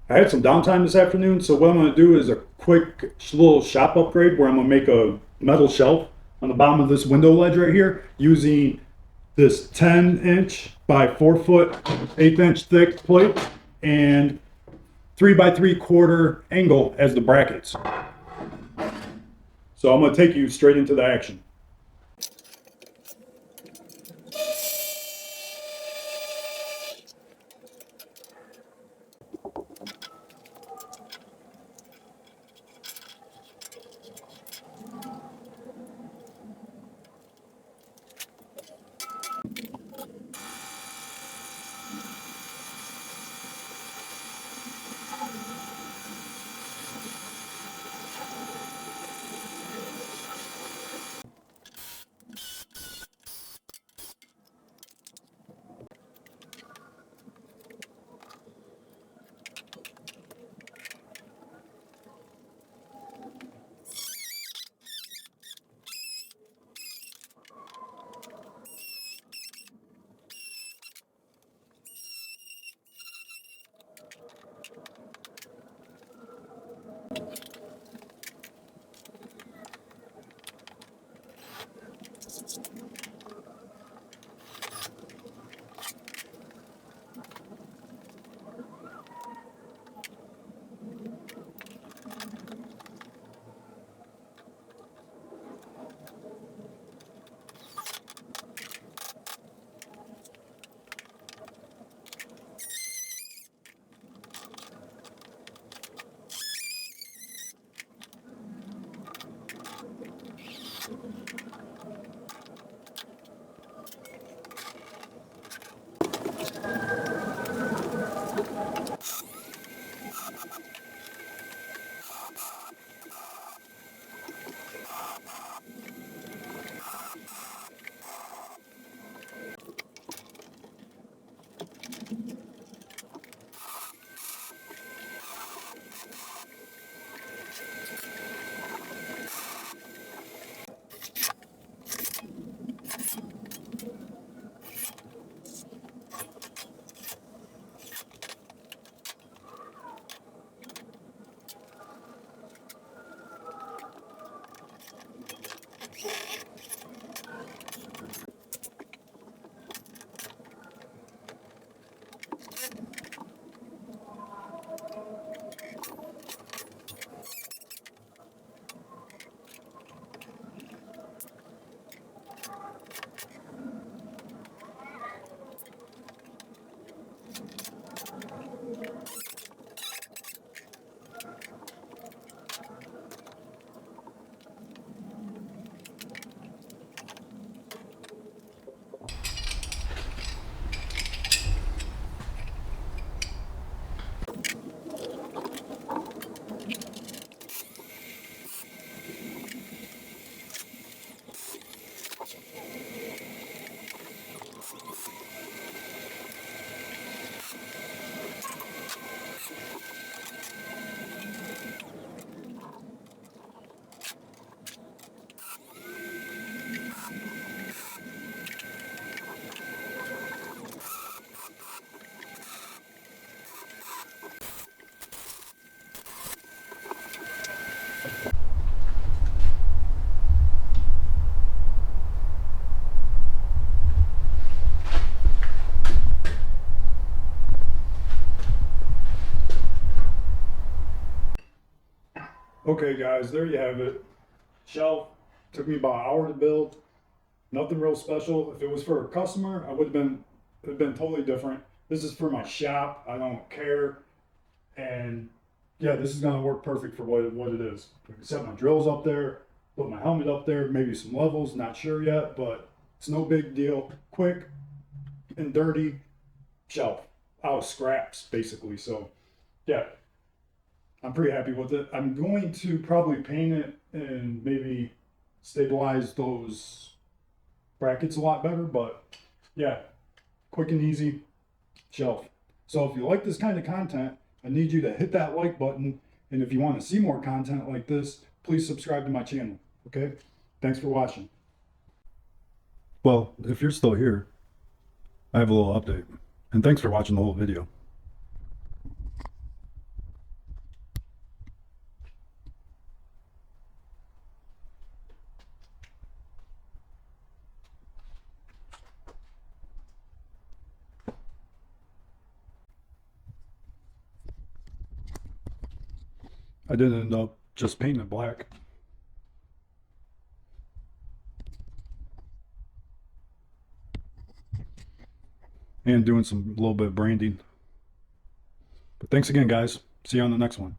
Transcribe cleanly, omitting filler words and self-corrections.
I had some downtime this afternoon, so what I'm gonna do is a quick little shop upgrade where I'm gonna make a metal shelf on the bottom of this window ledge right here using this 10-inch by 4 foot, 1/8 inch thick plate and 3 by 3/4 angle as the brackets. So I'm gonna take you straight into the action. Okay guys, there you have it. Shelf took me about an hour to build. Nothing real special. If it was for a customer, I would have been it would have been totally different. This is for my shop. I don't care. And yeah, this is gonna work perfect for what it is. I can set my drills up there, put my helmet up there, maybe some levels, not sure yet, but it's no big deal. Quick and dirty shelf out of scraps, basically. So yeah, I'm pretty happy with it. I'm going to probably paint it and maybe stabilize those brackets a lot better, but yeah, quick and easy shelf. So if you like this kind of content, I need you to hit that like button. And if you want to see more content like this, please subscribe to my channel. Okay? Thanks for watching. Well, if you're still here, I have a little update. And thanks for watching the whole video. I did end up just painting it black. And doing some little bit of branding. But thanks again, guys. See you on the next one.